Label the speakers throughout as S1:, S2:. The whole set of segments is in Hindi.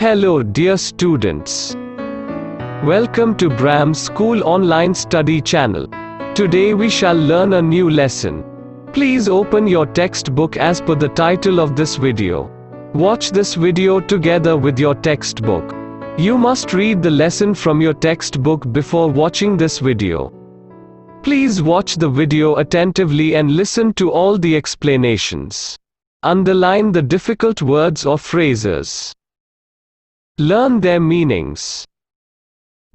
S1: Hello, dear students. Welcome to Bram School Online Study Channel. Today we shall learn a new lesson. Please open your textbook as per the title of this video. Watch this video together with your textbook. You must read the lesson from your textbook before watching this video. Please watch the video attentively and listen to all the explanations. Underline the difficult words or phrases. Learn their meanings.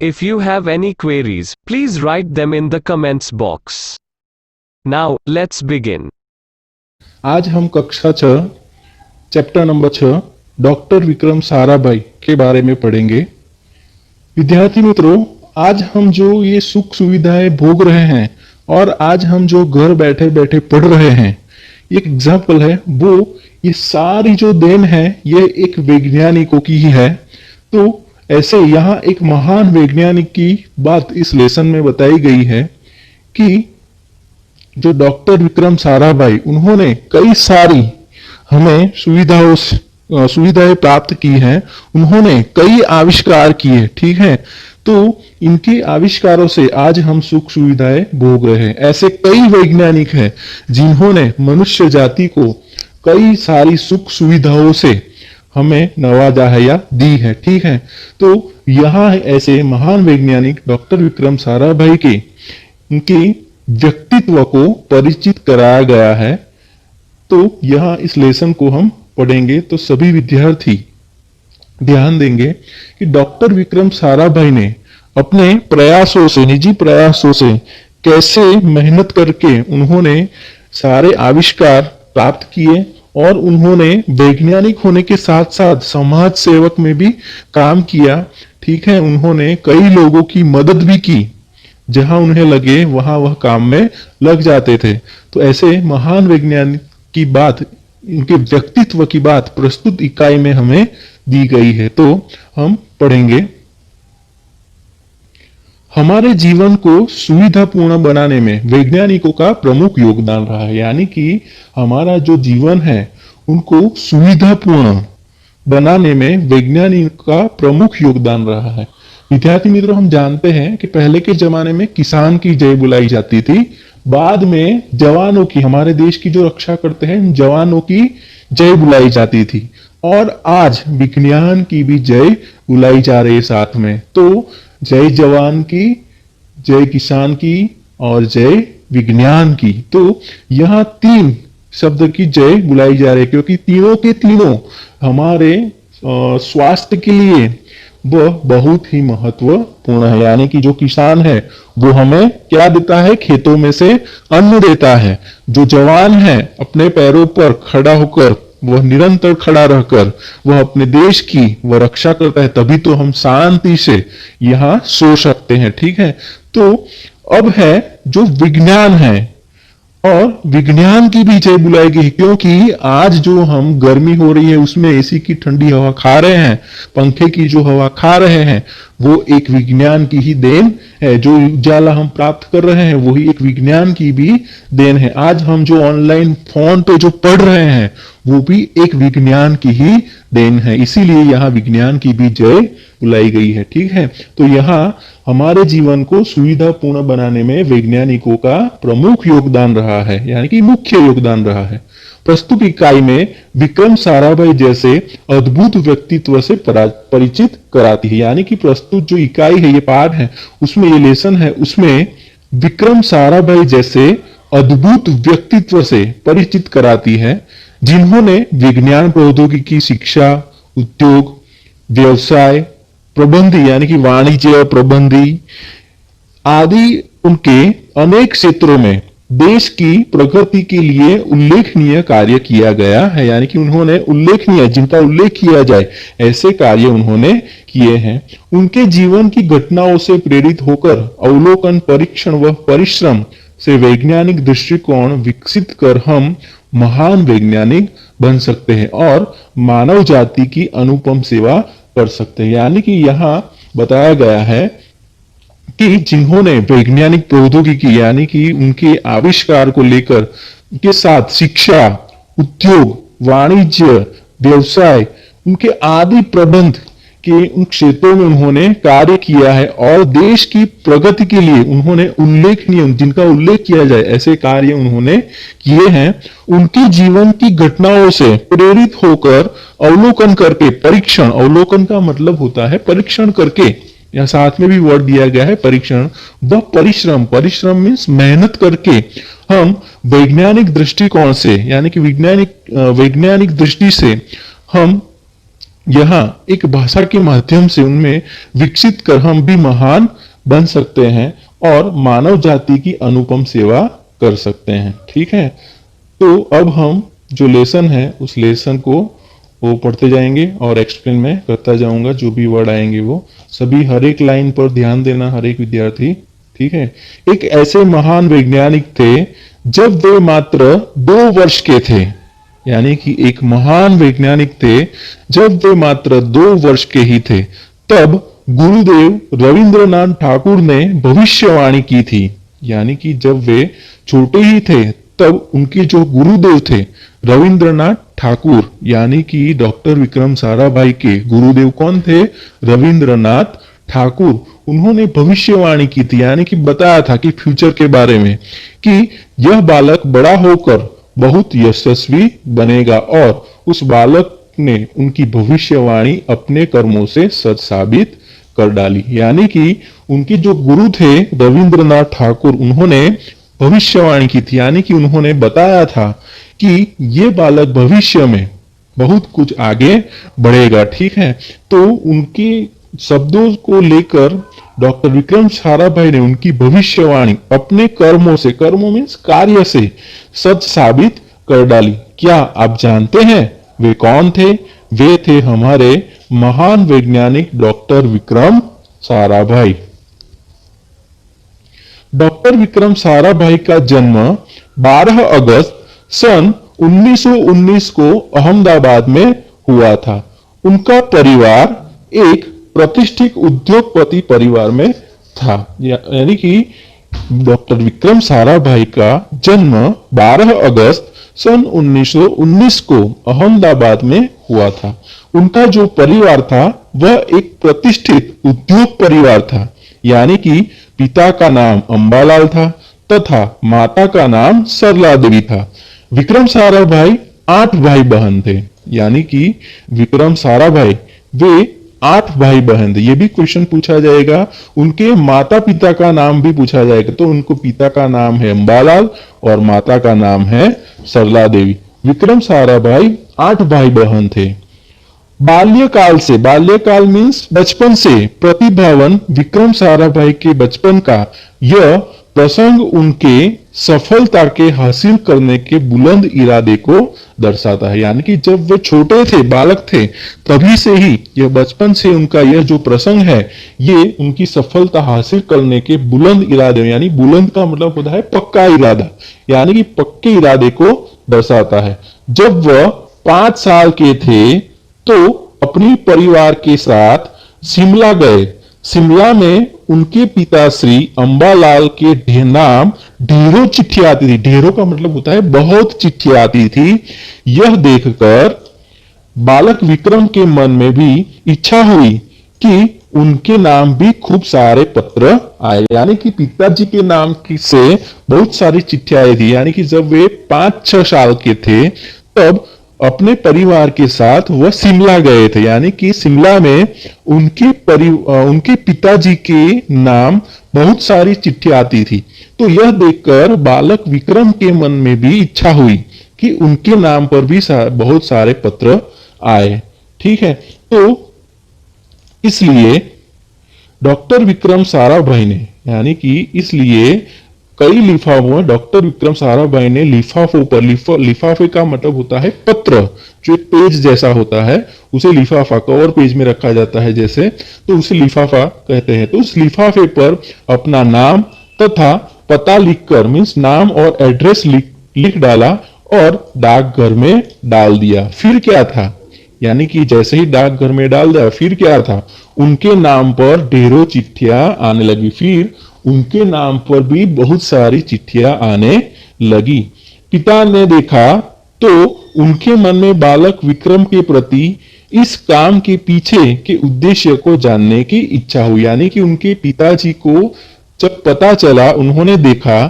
S1: If you have any queries, please write them in the comments box. Now, let's begin.
S2: आज हम कक्षा 6 chapter number 6 doctor Vikram Sarabhai के बारे में पढ़ेंगे। विद्यार्थी मित्रों, आज हम जो ये सुख सुविधाएं भोग रहे हैं और आज हम जो घर बैठे बैठे पढ़ रहे हैं, एक एग्जाम्पल है वो ये सारी जो देन है ये एक वैज्ञानिकों की ही है। तो ऐसे यहाँ एक महान वैज्ञानिक की बात इस लेसन में बताई गई है कि जो डॉक्टर विक्रम साराभाई, उन्होंने कई सारी हमें सुविधाएं प्राप्त की हैं, उन्होंने कई आविष्कार किए, ठीक है। तो इनके आविष्कारों से आज हम सुख सुविधाएं भोग रहे हैं। ऐसे कई वैज्ञानिक हैं जिन्होंने मनुष्य जाति को कई सारी सुख सुविधाओं से हमें नवाजा है या दी है, ठीक है। तो यहाँ ऐसे महान वैज्ञानिक डॉक्टर विक्रम साराभाई के उनके व्यक्तित्व को परिचित कराया गया है। तो यहाँ इस लेसन को हम पढ़ेंगे तो सभी विद्यार्थी ध्यान देंगे कि डॉक्टर विक्रम साराभाई ने अपने प्रयासों से, निजी प्रयासों से कैसे मेहनत करके उन्होंने सारे आविष्कार प्राप्त किए और उन्होंने वैज्ञानिक होने के साथ साथ समाज सेवक में भी काम किया, ठीक है। उन्होंने कई लोगों की मदद भी की, जहां उन्हें लगे वहां वह काम में लग जाते थे। तो ऐसे महान वैज्ञानिक की बात, उनके व्यक्तित्व की बात प्रस्तुत इकाई में हमें दी गई है। तो हम पढ़ेंगे। हमारे जीवन को सुविधापूर्ण बनाने में वैज्ञानिकों का प्रमुख योगदान रहा है। यानी कि हमारा जो जीवन है उनको सुविधापूर्ण बनाने में वैज्ञानिक का प्रमुख योगदान रहा है। विद्यार्थी मित्रों, हम जानते हैं कि पहले के जमाने में किसान की जय बुलाई जाती थी, बाद में जवानों की, हमारे देश की जो रक्षा करते हैं जवानों की जय बुलाई जाती थी, और आज विज्ञान की भी जय बुलाई जा रही है साथ में। तो जय जवान की, जय किसान की और जय विज्ञान की। तो यहाँ 3 शब्द की जय बुलाई जा रही है, क्योंकि तीनों के तीनों हमारे स्वास्थ्य के लिए वह बहुत ही महत्वपूर्ण है। यानी कि जो किसान है वो हमें क्या देता है? खेतों में से अन्न देता है। जो जवान है अपने पैरों पर खड़ा होकर, वह निरंतर खड़ा रहकर वह अपने देश की वह रक्षा करता है, तभी तो हम शांति से यहाँ सो सकते हैं, ठीक है। तो अब है जो विज्ञान है, और विज्ञान की भी जय बुलाई गई, क्योंकि आज जो हम गर्मी हो रही है उसमें एसी की ठंडी हवा खा रहे हैं, पंखे की जो हवा खा रहे हैं, वो एक विज्ञान की ही देन है। जो उजाला हम प्राप्त कर रहे हैं वही एक विज्ञान की भी देन है। आज हम जो ऑनलाइन फोन पे जो पढ़ रहे हैं वो भी एक विज्ञान की ही देन है। इसीलिए यहाँ विज्ञान की भी जय बुलाई गई है, ठीक है। तो यहाँ हमारे जीवन को सुविधापूर्ण बनाने में वैज्ञानिकों का प्रमुख योगदान रहा है, यानी कि मुख्य योगदान रहा है। प्रस्तुत इकाई में विक्रम साराभाई जैसे अद्भुत व्यक्तित्व से परिचित कराती है। यानी कि प्रस्तुत जो इकाई है, ये पाठ है, उसमें ये लेसन है, उसमें विक्रम साराभाई जैसे अद्भुत व्यक्तित्व से परिचित कराती है, जिन्होंने विज्ञान प्रौद्योगिकी, शिक्षा, उद्योग, व्यवसाय, प्रबंधी यानी कि वाणिज्य, प्रबंधी आदि उनके अनेक क्षेत्रों में देश की प्रगति के लिए उल्लेखनीय कार्य किया गया है। यानी कि उन्होंने उल्लेखनीय, जिनका उल्लेख किया जाए, ऐसे कार्य उन्होंने किए हैं। उनके जीवन की घटनाओं से प्रेरित होकर अवलोकन, परीक्षण व परिश्रम से वैज्ञानिक दृष्टिकोण विकसित कर हम महान वैज्ञानिक बन सकते हैं और मानव जाति की अनुपम सेवा कर सकते हैं। यानी कि यहाँ बताया गया है कि जिन्होंने वैज्ञानिक प्रौद्योगिकी यानी कि उनके आविष्कार को लेकर के साथ शिक्षा, उद्योग, वाणिज्य, व्यवसाय, उनके आदि प्रबंध के उन क्षेत्रों में उन्होंने कार्य किया है और देश की प्रगति के लिए उन्होंने उल्लेखनीय, जिनका उल्लेख किया जाए ऐसे कार्य उन्होंने किए हैं, उनके जीवन की घटनाओं से प्रेरित होकर अवलोकन करके, परीक्षण, अवलोकन का मतलब होता है परीक्षण करके, या साथ में भी वर्ड दिया गया है परीक्षण, व परिश्रम, परिश्रम मीन्स मेहनत करके हम वैज्ञानिक दृष्टिकोण से, यानी कि वैज्ञानिक दृष्टि से हम यहाँ एक भाषा के माध्यम से उनमें विकसित कर हम भी महान बन सकते हैं और मानव जाति की अनुपम सेवा कर सकते हैं। ठीक है, तो अब हम जो लेसन है उस लेसन को वो पढ़ते जाएंगे और एक्सप्लेन में करता जाऊंगा। जो भी वर्ड आएंगे वो सभी हर एक लाइन पर ध्यान देना, हर एक विद्यार्थी। ठीक है, एक ऐसे महान वैज्ञानिक थे जब वे मात्र 2 वर्ष के थे, यानी कि एक महान वैज्ञानिक थे जब वे मात्र 2 वर्ष के ही थे, तब गुरुदेव रविंद्रनाथ ठाकुर ने भविष्यवाणी की थी। यानी कि जब वे छोटे ही थे तब उनके जो गुरुदेव थे रविंद्रनाथ ठाकुर, यानी कि डॉक्टर विक्रम साराभाई के गुरुदेव कौन थे? रविंद्रनाथ ठाकुर। उन्होंने भविष्यवाणी की थी, यानी कि बताया था कि फ्यूचर के बारे में कि यह बालक बड़ा होकर बहुत यशस्वी बनेगा, और उस बालक ने उनकी भविष्यवाणी अपने कर्मों से सच साबित कर डाली। यानी कि उनके जो गुरु थे रविंद्रनाथ ठाकुर, उन्होंने भविष्यवाणी की थी, यानी कि उन्होंने बताया था कि ये बालक भविष्य में बहुत कुछ आगे बढ़ेगा। ठीक है, तो उनके शब्दों को लेकर डॉक्टर विक्रम साराभाई ने उनकी भविष्यवाणी अपने कर्मों से, कर्मों मीन्स कार्य से सच साबित कर डाली। क्या आप जानते हैं वे कौन थे? वे थे हमारे महान वैज्ञानिक डॉक्टर विक्रम साराभाई। डॉक्टर विक्रम साराभाई का जन्म 12 अगस्त सन 1919 को अहमदाबाद में हुआ था। उनका परिवार एक प्रतिष्ठित उद्योगपति परिवार में था, यानी कि डॉक्टर विक्रम साराभाई का जन्म 12 अगस्त सन 1919 को अहमदाबाद में हुआ था। उनका जो परिवार था वह एक प्रतिष्ठित उद्योग परिवार था, यानी कि पिता का नाम अंबालाल था तथा माता का नाम सरला देवी था। विक्रम साराभाई 8 भाई बहन थे, यानी कि विक्रम साराभाई वे 8 भाई बहन थे। ये भी क्वेश्चन पूछा जाएगा। उनके माता पिता का नाम भी पूछा जाएगा, तो उनको पिता का नाम है अंबालाल और माता का नाम है सरला देवी। विक्रम साराभाई 8 भाई बहन थे। बाल्यकाल से, बाल्यकाल मीन्स बचपन से, प्रतिभावन विक्रम साराभाई के बचपन का यह प्रसंग उनके सफलता के हासिल करने के बुलंद इरादे को दर्शाता है। यानी कि जब वे छोटे थे, बालक थे, तभी से ही यह बचपन से उनका यह जो प्रसंग है ये उनकी सफलता हासिल करने के बुलंद इरादे, यानी बुलंद का मतलब होता है पक्का इरादा, यानी कि पक्के इरादे को दर्शाता है। जब वह 5 साल के थे तो अपनी परिवार के साथ शिमला गए। शिमला में उनके पिता श्री अंबालाल के नाम ढेरों चिट्ठियां आती थी। ढेरों का मतलब होता है बहुत चिट्ठियां आती थी। यह देखकर बालक विक्रम के मन में भी इच्छा हुई कि उनके नाम भी खूब सारे पत्र आए, यानी कि पिताजी के नाम से बहुत सारी चिट्ठियां आई थी। यानी कि जब वे 5-6 साल के थे तब अपने परिवार के साथ वह शिमला गए थे, यानी कि शिमला में उनके पिताजी के नाम बहुत सारी चिट्ठियां आती थी। तो यह देखकर बालक विक्रम के मन में भी इच्छा हुई कि उनके नाम पर भी बहुत सारे पत्र आए। ठीक है, तो इसलिए डॉक्टर विक्रम साराभाई ने, यानी कि इसलिए कई लिफाफों में डॉक्टर विक्रम साराभाई ने लिफाफों पर, लिफाफे का मतलब होता है पत्र, जो एक पेज जैसा होता है उसे लिफाफा, कवर पेज में रखा जाता है जैसे, तो उसे लिफाफा कहते हैं। तो उस लिफाफे पर अपना नाम तथा पता लिखकर, मीन्स नाम और एड्रेस लिख डाला और डाकघर में डाल दिया। फिर क्या था, यानी कि जैसे ही डाकघर में डाल दिया फिर क्या था, उनके नाम पर ढेरों चिट्ठियां आने लगी। फिर उनके नाम पर भी बहुत सारी चिट्ठियां आने लगी। पिता ने देखा तो उनके मन में बालक विक्रम के प्रति इस काम के पीछे के उद्देश्य को जानने की इच्छा हुई। यानी कि उनके पिताजी को जब पता चला, उन्होंने देखा,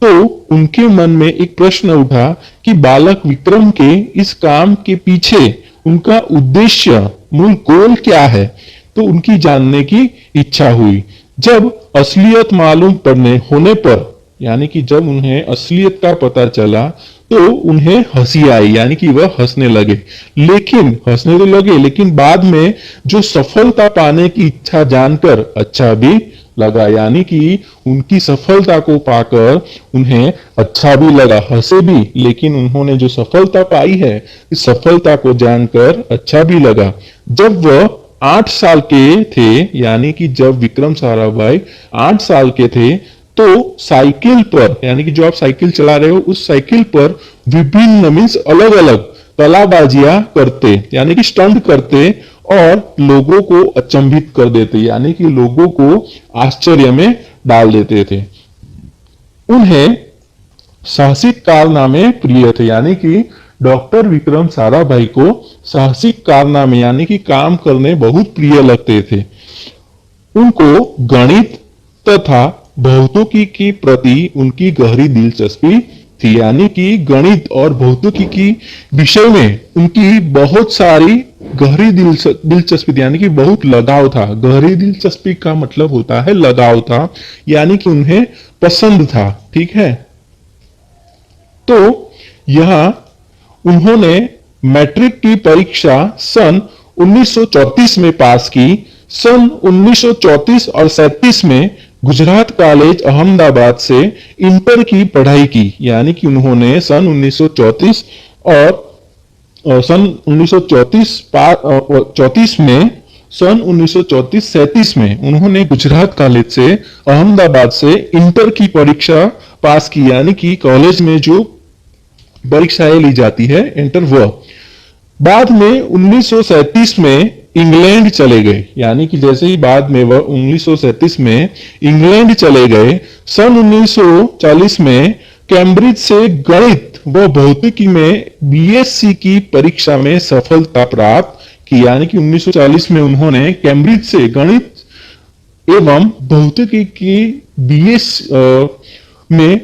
S2: तो उनके मन में एक प्रश्न उठा कि बालक विक्रम के इस काम के पीछे उनका उद्देश्य, मूल गोल क्या है। तो उनकी जानने की इच्छा हुई। जब असलियत मालूम पड़ने होने पर, यानी कि जब उन्हें असलियत का पता चला, तो उन्हें हंसी आई, यानी कि वह हंसने लगे। लेकिन हंसने तो लगे, लेकिन बाद में जो सफलता पाने की इच्छा जानकर अच्छा भी लगा। यानी कि उनकी सफलता को पाकर उन्हें अच्छा भी लगा, हंसे भी, लेकिन उन्होंने जो सफलता पाई है, इस सफलता को जानकर अच्छा भी लगा। जब वह 8 साल के थे, यानी कि जब विक्रम साराभाई 8 साल के थे, तो साइकिल पर, यानी कि जो आप साइकिल चला रहे हो, उस साइकिल पर विभिन्न मीन्स अलग अलग कलाबाजियां करते, यानी कि स्टंट करते और लोगों को अचंभित कर देते, यानी कि लोगों को आश्चर्य में डाल देते थे। उन्हें साहसिक कारनामे प्रिय थे, यानी कि डॉक्टर विक्रम साराभाई को साहसिक कारनामे यानी कि काम करने बहुत प्रिय लगते थे। उनको गणित तथा भौतिकी के प्रति उनकी गहरी दिलचस्पी थी। यानी कि गणित और भौतिकी विषय में उनकी बहुत सारी गहरी दिलचस्पी थी, यानी कि बहुत लगाव था। गहरी दिलचस्पी का मतलब होता है लगाव था, यानी कि उन्हें पसंद था। ठीक है, तो यहां उन्होंने मैट्रिक की परीक्षा सन 1934 में पास की। सन 1934 और 37 में गुजरात कॉलेज अहमदाबाद से इंटर की पढ़ाई की। यानी कि उन्होंने सन 1934 और सन 1934 में, सन 1934-37 में उन्होंने गुजरात कॉलेज से अहमदाबाद से इंटर की परीक्षा पास की। यानी कि कॉलेज में जो परीक्षाएं ली जाती है इंटर, वह बाद में 1937 में इंग्लैंड चले गए। यानी कि जैसे ही बाद में वह 1937 में इंग्लैंड चले गए, सन 1940 में कैम्ब्रिज से गणित व भौतिकी में बीएससी की परीक्षा में सफलता प्राप्त की। यानी कि 1940 में उन्होंने कैम्ब्रिज से गणित एवं भौतिकी की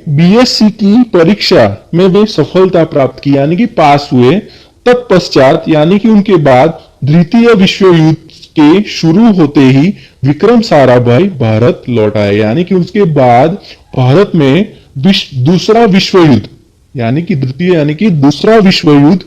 S2: बीएससी की परीक्षा में वे सफलता प्राप्त की, यानी कि पास हुए। तत्पश्चात, यानी कि उनके बाद द्वितीय विश्व युद्ध के शुरू होते ही विक्रम साराभाई भारत लौट आए। यानी कि उसके बाद भारत में दूसरा विश्व युद्ध, यानी कि द्वितीय यानी कि दूसरा विश्व युद्ध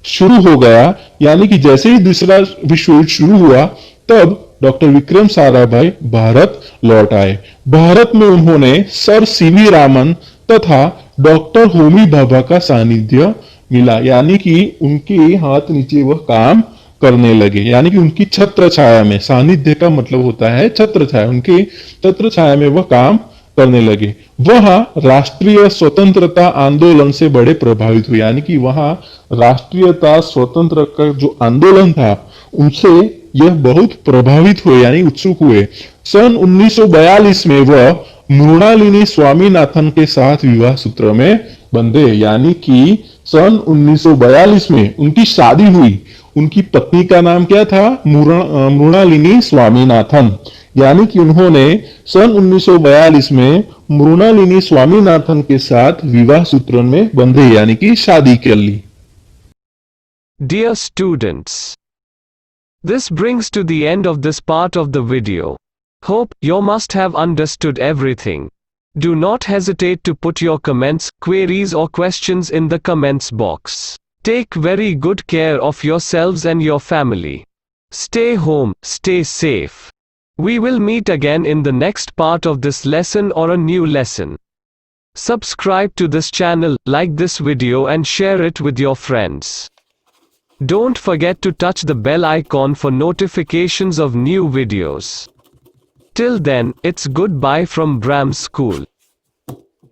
S2: शुरू हो गया। यानी कि जैसे ही दूसरा विश्व युद्ध शुरू हुआ, तब डॉक्टर विक्रम साराभाई भारत लौट आए। भारत में उन्होंने सर सीवी रामन तथा डॉक्टर होमी भाभा का सानिध्य मिला। यानी कि उनके हाथ नीचे वह काम करने लगे, यानी कि उनकी छत्र छाया में, सानिध्य का मतलब होता है छत्र छाया, उनके छत्र छाया में वह काम करने लगे। वहां राष्ट्रीय स्वतंत्रता आंदोलन से बड़े प्रभावित हुए। यानी कि वहां राष्ट्रीयता स्वतंत्र का जो आंदोलन था, उनसे यह बहुत प्रभावित हुए, यानी उत्सुक हुए। सन 1942 में वह मृणालिनी स्वामीनाथन के साथ विवाह सूत्र में बंधे। यानी कि सन 1942 में उनकी शादी हुई। उनकी पत्नी का नाम क्या था? मृणालिनी स्वामीनाथन। यानी कि उन्होंने सन 1942 में मृणालिनी स्वामीनाथन के साथ विवाह सूत्र में बंधे, यानी कि शादी कर ली।
S1: Dear students, this brings to the end of this part of the video. Hope you must have understood everything. Do not hesitate to put your comments, queries or questions in the comments box. Take very good care of yourselves and your family. Stay home, stay safe. We will meet again in the next part of this lesson or a new lesson. Subscribe to this channel, like this video and share it with your friends. Don't forget to touch the bell icon for notifications of new videos. Till then, it's goodbye from Bram School.